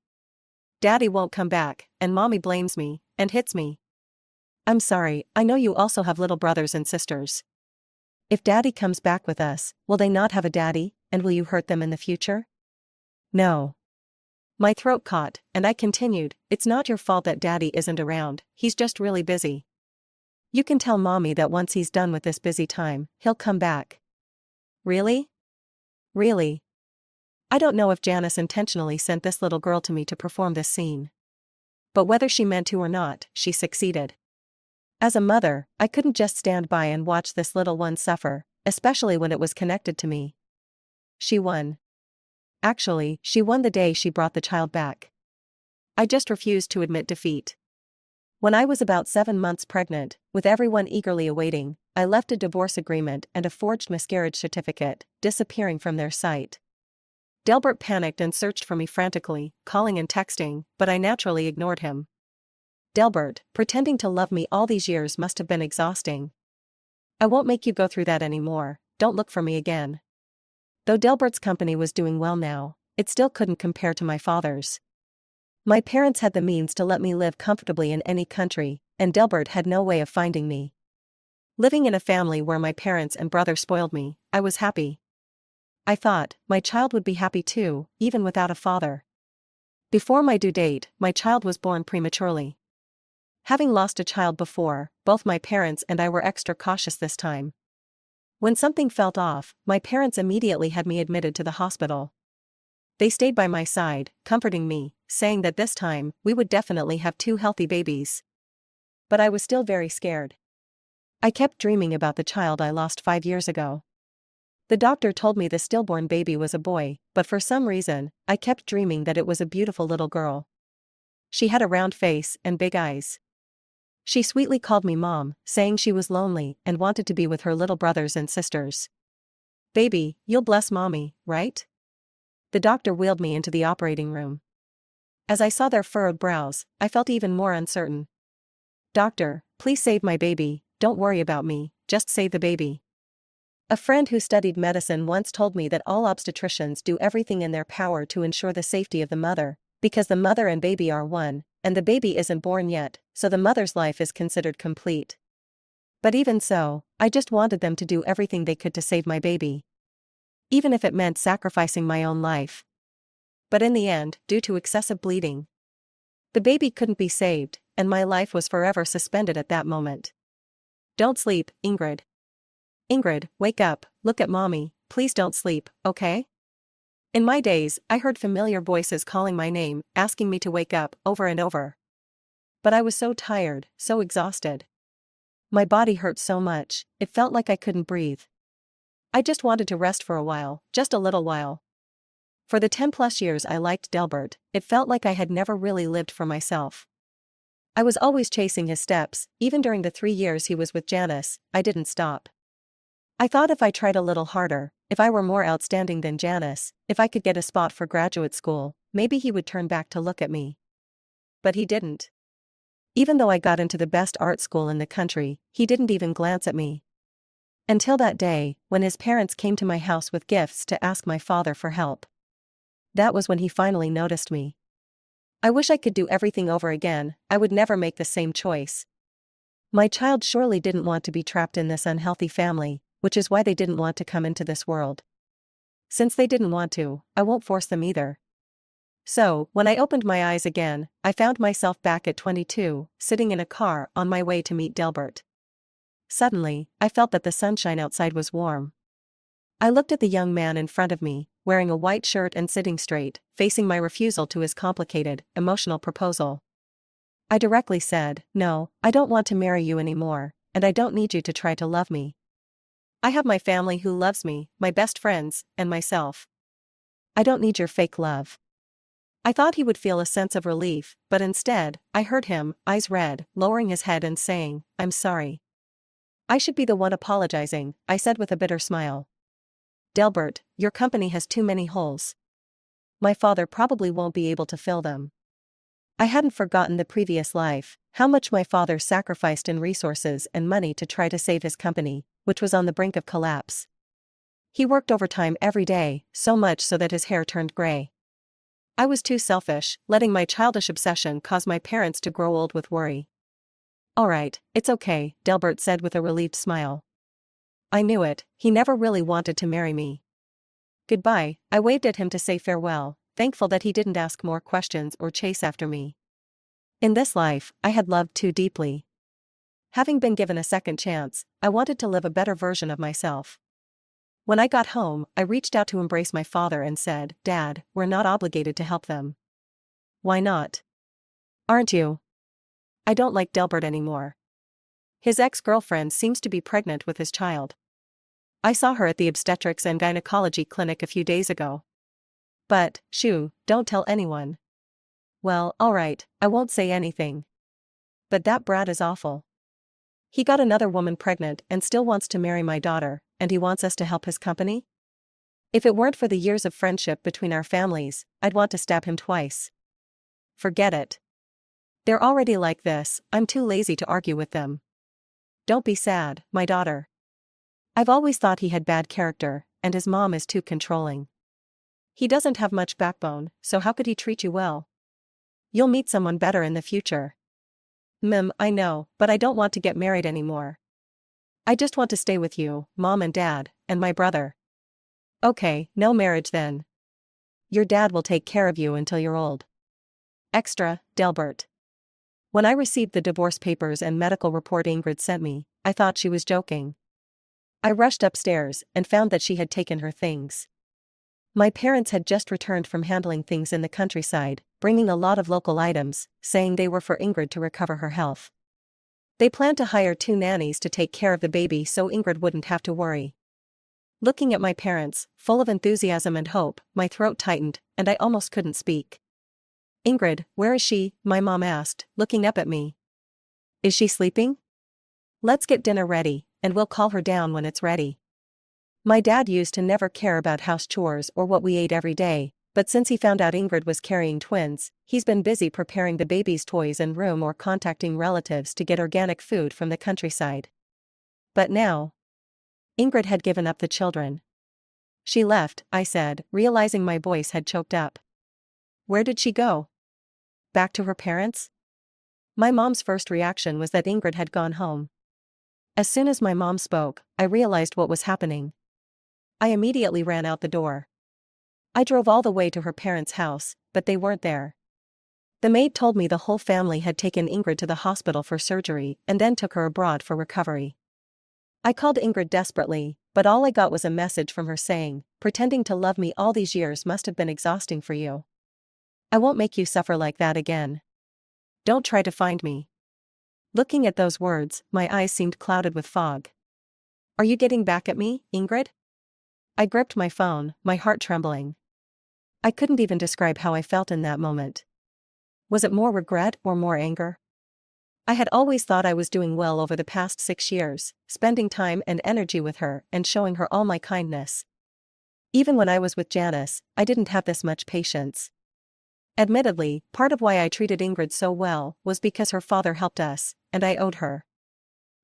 "Daddy won't come back, and Mommy blames me, and hits me." "I'm sorry, I know you also have little brothers and sisters. If Daddy comes back with us, will they not have a daddy, and will you hurt them in the future?" "No." My throat caught, and I continued, "It's not your fault that Daddy isn't around, he's just really busy. You can tell Mommy that once he's done with this busy time, he'll come back." "Really? Really?" I don't know if Janice intentionally sent this little girl to me to perform this scene. But whether she meant to or not, she succeeded. As a mother, I couldn't just stand by and watch this little one suffer, especially when it was connected to me. She won. Actually, she won the day she brought the child back. I just refused to admit defeat. When I was about 7 months pregnant, with everyone eagerly awaiting, I left a divorce agreement and a forged miscarriage certificate, disappearing from their sight. Delbert panicked and searched for me frantically, calling and texting, but I naturally ignored him. Delbert, pretending to love me all these years must have been exhausting. I won't make you go through that anymore, don't look for me again. Though Delbert's company was doing well now, it still couldn't compare to my father's. My parents had the means to let me live comfortably in any country, and Delbert had no way of finding me. Living in a family where my parents and brother spoiled me, I was happy. I thought, my child would be happy too, even without a father. Before my due date, my child was born prematurely. Having lost a child before, both my parents and I were extra cautious this time. When something felt off, my parents immediately had me admitted to the hospital. They stayed by my side, comforting me, saying that this time, we would definitely have 2 healthy babies. But I was still very scared. I kept dreaming about the child I lost 5 years ago. The doctor told me the stillborn baby was a boy, but for some reason, I kept dreaming that it was a beautiful little girl. She had a round face and big eyes. She sweetly called me Mom, saying she was lonely and wanted to be with her little brothers and sisters. Baby, you'll bless Mommy, right? The doctor wheeled me into the operating room. As I saw their furrowed brows, I felt even more uncertain. Doctor, please save my baby, don't worry about me, just save the baby. A friend who studied medicine once told me that all obstetricians do everything in their power to ensure the safety of the mother, because the mother and baby are one, and the baby isn't born yet, so the mother's life is considered complete. But even so, I just wanted them to do everything they could to save my baby. Even if it meant sacrificing my own life. But in the end, due to excessive bleeding, the baby couldn't be saved, and my life was forever suspended at that moment. Don't sleep, Ingrid. Ingrid, wake up, look at Mommy, please don't sleep, okay? In my days, I heard familiar voices calling my name, asking me to wake up, over and over. But I was so tired, so exhausted. My body hurt so much, it felt like I couldn't breathe. I just wanted to rest for a while, just a little while. For the 10+ years I liked Delbert, it felt like I had never really lived for myself. I was always chasing his steps, even during the 3 years he was with Janice, I didn't stop. I thought if I tried a little harder, if I were more outstanding than Janice, if I could get a spot for graduate school, maybe he would turn back to look at me. But he didn't. Even though I got into the best art school in the country, he didn't even glance at me. Until that day, when his parents came to my house with gifts to ask my father for help. That was when he finally noticed me. I wish I could do everything over again, I would never make the same choice. My child surely didn't want to be trapped in this unhealthy family, which is why they didn't want to come into this world. Since they didn't want to, I won't force them either. So, when I opened my eyes again, I found myself back at 22, sitting in a car on my way to meet Delbert. Suddenly, I felt that the sunshine outside was warm. I looked at the young man in front of me, wearing a white shirt and sitting straight, facing my refusal to his complicated, emotional proposal. I directly said, "No, I don't want to marry you anymore, and I don't need you to try to love me. I have my family who loves me, my best friends, and myself. I don't need your fake love." I thought he would feel a sense of relief, but instead, I heard him, eyes red, lowering his head and saying, "I'm sorry. I should be the one apologizing," I said with a bitter smile. "Delbert, your company has too many holes. My father probably won't be able to fill them." I hadn't forgotten the previous life, how much my father sacrificed in resources and money to try to save his company, which was on the brink of collapse. He worked overtime every day, so much so that his hair turned gray. I was too selfish, letting my childish obsession cause my parents to grow old with worry. "All right, it's okay," Delbert said with a relieved smile. I knew it, he never really wanted to marry me. Goodbye, I waved at him to say farewell, thankful that he didn't ask more questions or chase after me. In this life, I had loved too deeply. Having been given a second chance, I wanted to live a better version of myself. When I got home, I reached out to embrace my father and said, "Dad, we're not obligated to help them." "Why not?" "Aren't you?" "I don't like Delbert anymore." His ex-girlfriend seems to be pregnant with his child. I saw her at the obstetrics and gynecology clinic a few days ago. But, shoo, don't tell anyone. Well, alright, I won't say anything. But that brat is awful. He got another woman pregnant and still wants to marry my daughter, and he wants us to help his company? If it weren't for the years of friendship between our families, I'd want to stab him twice. Forget it. They're already like this, I'm too lazy to argue with them. Don't be sad, my daughter. I've always thought he had bad character, and his mom is too controlling. He doesn't have much backbone, so how could he treat you well? You'll meet someone better in the future. I know, but I don't want to get married anymore. I just want to stay with you, Mom and Dad, and my brother. Okay, no marriage then. Your dad will take care of you until you're old. Extra, Delbert. When I received the divorce papers and medical report Ingrid sent me, I thought she was joking. I rushed upstairs and found that she had taken her things. My parents had just returned from handling things in the countryside, bringing a lot of local items, saying they were for Ingrid to recover her health. They planned to hire 2 nannies to take care of the baby so Ingrid wouldn't have to worry. Looking at my parents, full of enthusiasm and hope, my throat tightened, and I almost couldn't speak. Ingrid, where is she? My mom asked, looking up at me. Is she sleeping? Let's get dinner ready, and we'll call her down when it's ready. My dad used to never care about house chores or what we ate every day, but since he found out Ingrid was carrying twins, he's been busy preparing the baby's toys and room or contacting relatives to get organic food from the countryside. But now, Ingrid had given up the children. She left, I said, realizing my voice had choked up. Where did she go? Back to her parents? My mom's first reaction was that Ingrid had gone home. As soon as my mom spoke, I realized what was happening. I immediately ran out the door. I drove all the way to her parents' house, but they weren't there. The maid told me the whole family had taken Ingrid to the hospital for surgery and then took her abroad for recovery. I called Ingrid desperately, but all I got was a message from her saying, pretending to love me all these years must have been exhausting for you. I won't make you suffer like that again. Don't try to find me. Looking at those words, my eyes seemed clouded with fog. Are you getting back at me, Ingrid? I gripped my phone, my heart trembling. I couldn't even describe how I felt in that moment. Was it more regret or more anger? I had always thought I was doing well over the past 6 years, spending time and energy with her and showing her all my kindness. Even when I was with Janice, I didn't have this much patience. Admittedly, part of why I treated Ingrid so well was because her father helped us, and I owed her.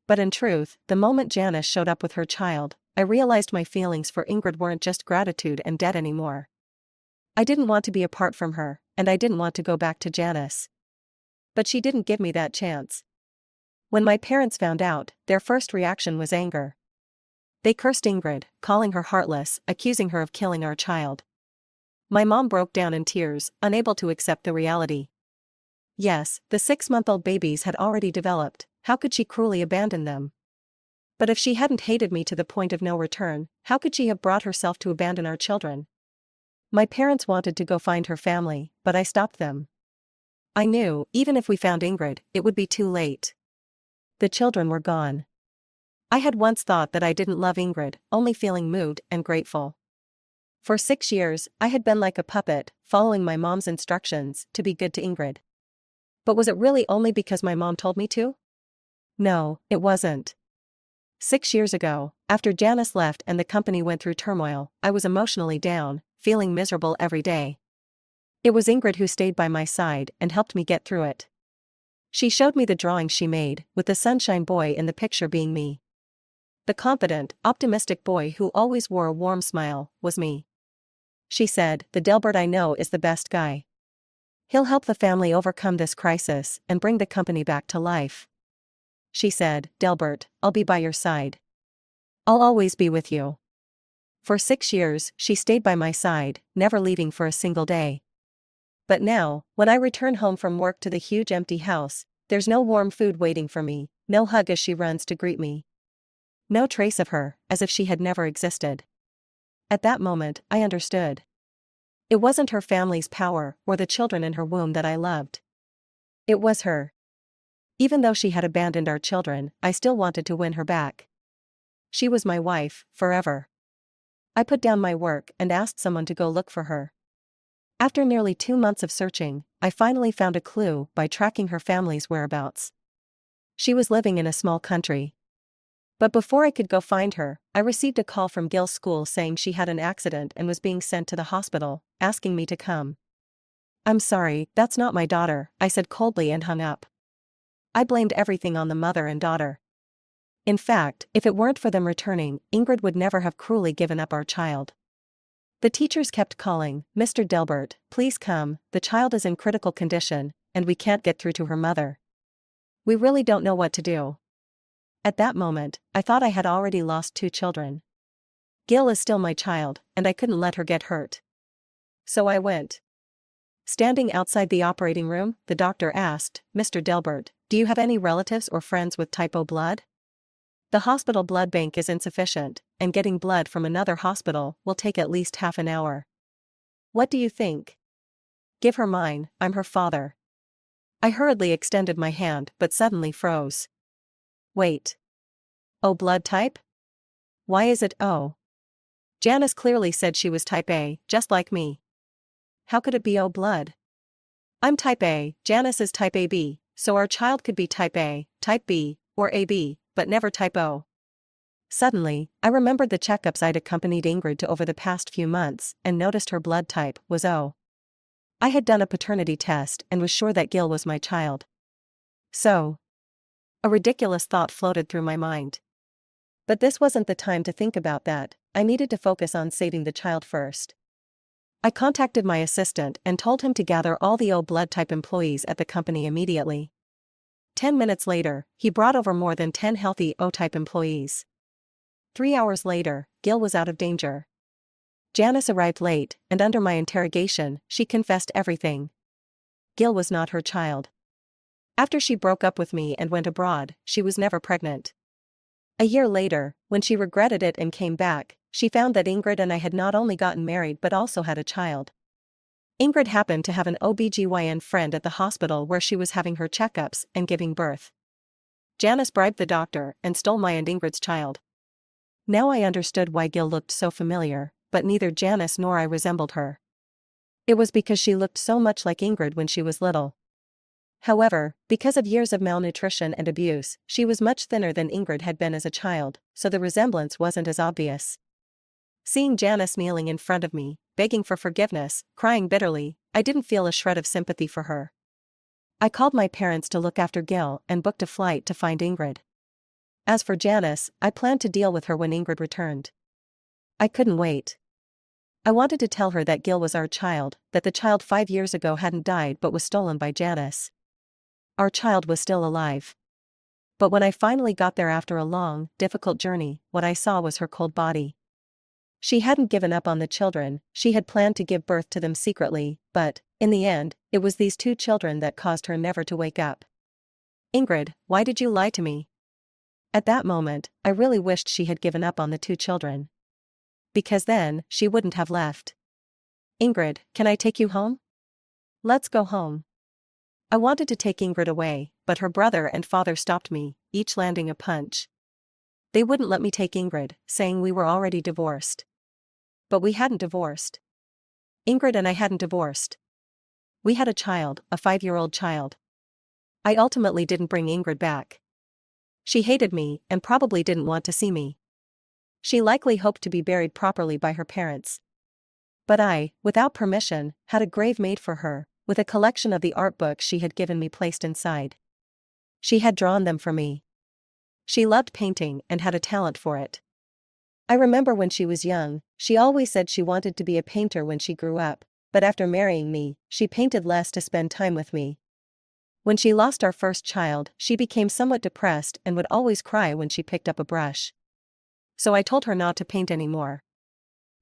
But in truth, the moment Janice showed up with her child, I realized my feelings for Ingrid weren't just gratitude and debt anymore. I didn't want to be apart from her, and I didn't want to go back to Janice. But she didn't give me that chance. When my parents found out, their first reaction was anger. They cursed Ingrid, calling her heartless, accusing her of killing our child. My mom broke down in tears, unable to accept the reality. Yes, the 6-month-old babies had already developed, how could she cruelly abandon them? But if she hadn't hated me to the point of no return, how could she have brought herself to abandon our children? My parents wanted to go find her family, but I stopped them. I knew, even if we found Ingrid, it would be too late. The children were gone. I had once thought that I didn't love Ingrid, only feeling moved and grateful. For 6 years, I had been like a puppet, following my mom's instructions to be good to Ingrid. But was it really only because my mom told me to? No, it wasn't. 6 years ago, after Janice left and the company went through turmoil, I was emotionally down, feeling miserable every day. It was Ingrid who stayed by my side and helped me get through it. She showed me the drawings she made, with the sunshine boy in the picture being me. The confident, optimistic boy who always wore a warm smile was me. She said, "The Delbert I know is the best guy. He'll help the family overcome this crisis and bring the company back to life." She said, "Delbert, I'll be by your side. I'll always be with you." For 6 years, she stayed by my side, never leaving for a single day. But now, when I return home from work to the huge empty house, there's no warm food waiting for me, no hug as she runs to greet me. No trace of her, as if she had never existed. At that moment, I understood. It wasn't her family's power or the children in her womb that I loved. It was her. Even though she had abandoned our children, I still wanted to win her back. She was my wife, forever. I put down my work and asked someone to go look for her. After nearly 2 months of searching, I finally found a clue by tracking her family's whereabouts. She was living in a small country. But before I could go find her, I received a call from Gil's school saying she had an accident and was being sent to the hospital, asking me to come. "I'm sorry, that's not my daughter," I said coldly and hung up. I blamed everything on the mother and daughter. In fact, if it weren't for them returning, Ingrid would never have cruelly given up our child. The teachers kept calling, "Mr. Delbert, please come, the child is in critical condition, and we can't get through to her mother. We really don't know what to do." At that moment, I thought I had already lost 2 children. Gil is still my child, and I couldn't let her get hurt. So I went. Standing outside the operating room, the doctor asked, "Mr. Delbert, do you have any relatives or friends with type O blood? The hospital blood bank is insufficient, and getting blood from another hospital will take at least half an hour. What do you think? Give her mine, I'm her father." I hurriedly extended my hand but suddenly froze. Wait. O blood type? Why is it O? Janice clearly said she was type A, just like me. How could it be O blood? I'm type A, Janice is type AB, so our child could be type A, type B, or AB, but never type O. Suddenly, I remembered the checkups I'd accompanied Ingrid to over the past few months and noticed her blood type was O. I had done a paternity test and was sure that Gil was my child. So, a ridiculous thought floated through my mind. But this wasn't the time to think about that. I needed to focus on saving the child first. I contacted my assistant and told him to gather all the O blood type employees at the company immediately. 10 minutes later, he brought over more than 10 healthy O type employees. 3 hours later, Gil was out of danger. Janice arrived late, and under my interrogation, she confessed everything. Gil was not her child. After she broke up with me and went abroad, she was never pregnant. A year later, when she regretted it and came back, she found that Ingrid and I had not only gotten married but also had a child. Ingrid happened to have an OBGYN friend at the hospital where she was having her checkups and giving birth. Janice bribed the doctor and stole my and Ingrid's child. Now I understood why Gil looked so familiar, but neither Janice nor I resembled her. It was because she looked so much like Ingrid when she was little. However, because of years of malnutrition and abuse, she was much thinner than Ingrid had been as a child, so the resemblance wasn't as obvious. Seeing Janice kneeling in front of me, begging for forgiveness, crying bitterly, I didn't feel a shred of sympathy for her. I called my parents to look after Gil and booked a flight to find Ingrid. As for Janice, I planned to deal with her when Ingrid returned. I couldn't wait. I wanted to tell her that Gil was our child, that the child 5 years ago hadn't died but was stolen by Janice. Our child was still alive. But when I finally got there after a long, difficult journey, what I saw was her cold body. She hadn't given up on the children, she had planned to give birth to them secretly, but, in the end, it was these 2 children that caused her never to wake up. "Ingrid, why did you lie to me?" At that moment, I really wished she had given up on the 2 children. Because then, she wouldn't have left. "Ingrid, can I take you home? Let's go home." I wanted to take Ingrid away, but her brother and father stopped me, each landing a punch. They wouldn't let me take Ingrid, saying we were already divorced. But we hadn't divorced. Ingrid and I hadn't divorced. We had a child, a 5-year-old child. I ultimately didn't bring Ingrid back. She hated me and probably didn't want to see me. She likely hoped to be buried properly by her parents. But I, without permission, had a grave made for her, with a collection of the art books she had given me placed inside. She had drawn them for me. She loved painting and had a talent for it. I remember when she was young, she always said she wanted to be a painter when she grew up, but after marrying me, she painted less to spend time with me. When she lost our first child, she became somewhat depressed and would always cry when she picked up a brush. So I told her not to paint anymore.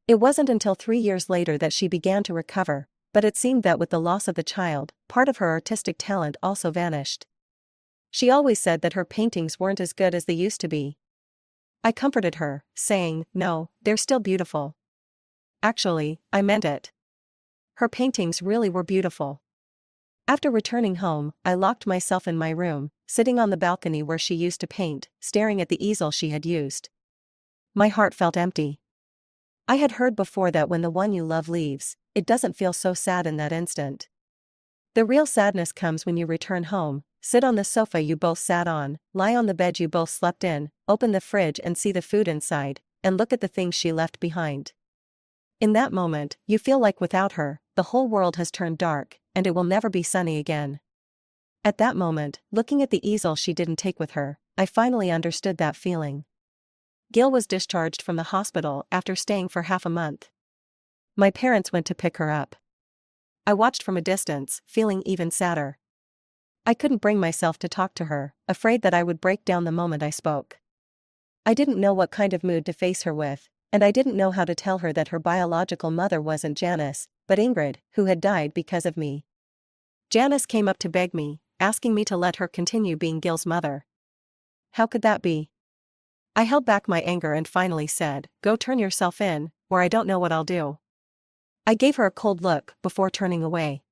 It wasn't until 3 years later that she began to recover, but it seemed that with the loss of the child, part of her artistic talent also vanished. She always said that her paintings weren't as good as they used to be. I comforted her, saying, "No, they're still beautiful." Actually, I meant it. Her paintings really were beautiful. After returning home, I locked myself in my room, sitting on the balcony where she used to paint, staring at the easel she had used. My heart felt empty. I had heard before that when the one you love leaves, it doesn't feel so sad in that instant. The real sadness comes when you return home, sit on the sofa you both sat on, lie on the bed you both slept in, open the fridge and see the food inside, and look at the things she left behind. In that moment, you feel like without her, the whole world has turned dark, and it will never be sunny again. At that moment, looking at the easel she didn't take with her, I finally understood that feeling. Gil was discharged from the hospital after staying for half a month. My parents went to pick her up. I watched from a distance, feeling even sadder. I couldn't bring myself to talk to her, afraid that I would break down the moment I spoke. I didn't know what kind of mood to face her with, and I didn't know how to tell her that her biological mother wasn't Janice, but Ingrid, who had died because of me. Janice came up to beg me, asking me to let her continue being Gil's mother. How could that be? I held back my anger and finally said, "Go turn yourself in, or I don't know what I'll do." I gave her a cold look before turning away.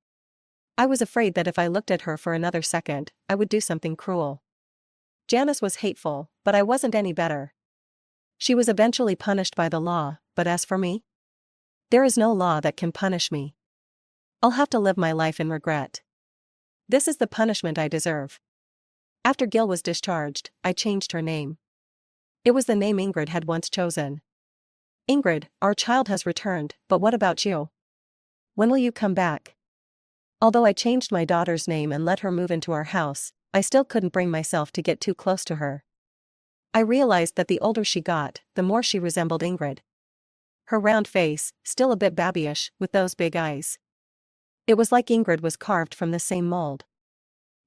I was afraid that if I looked at her for another second, I would do something cruel. Janice was hateful, but I wasn't any better. She was eventually punished by the law, but as for me? There is no law that can punish me. I'll have to live my life in regret. This is the punishment I deserve. After Gil was discharged, I changed her name. It was the name Ingrid had once chosen. Ingrid, our child has returned, but what about you? When will you come back? Although I changed my daughter's name and let her move into our house, I still couldn't bring myself to get too close to her. I realized that the older she got, the more she resembled Ingrid. Her round face, still a bit babyish, with those big eyes. It was like Ingrid was carved from the same mold.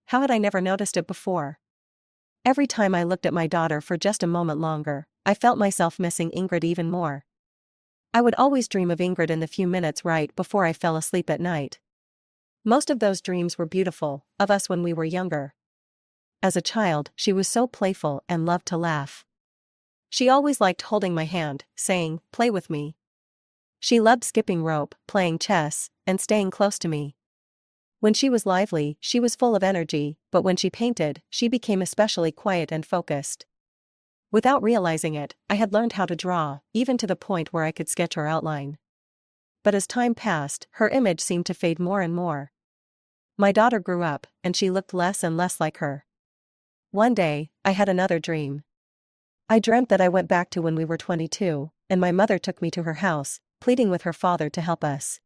How had I never noticed it before? Every time I looked at my daughter for just a moment longer, I felt myself missing Ingrid even more. I would always dream of Ingrid in the few minutes right before I fell asleep at night. Most of those dreams were beautiful, of us when we were younger. As a child, she was so playful and loved to laugh. She always liked holding my hand, saying, "Play with me." She loved skipping rope, playing chess, and staying close to me. When she was lively, she was full of energy, but when she painted, she became especially quiet and focused. Without realizing it, I had learned how to draw, even to the point where I could sketch her outline. But as time passed, her image seemed to fade more and more. My daughter grew up, and she looked less and less like her. One day, I had another dream. I dreamt that I went back to when we were 22, and my mother took me to her house, pleading with her father to help us.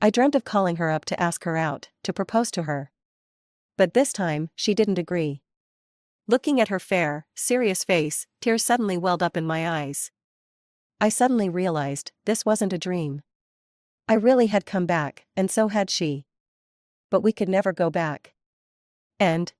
I dreamt of calling her up to ask her out, to propose to her. But this time, she didn't agree. Looking at her fair, serious face, tears suddenly welled up in my eyes. I suddenly realized, this wasn't a dream. I really had come back, and so had she. But we could never go back. End.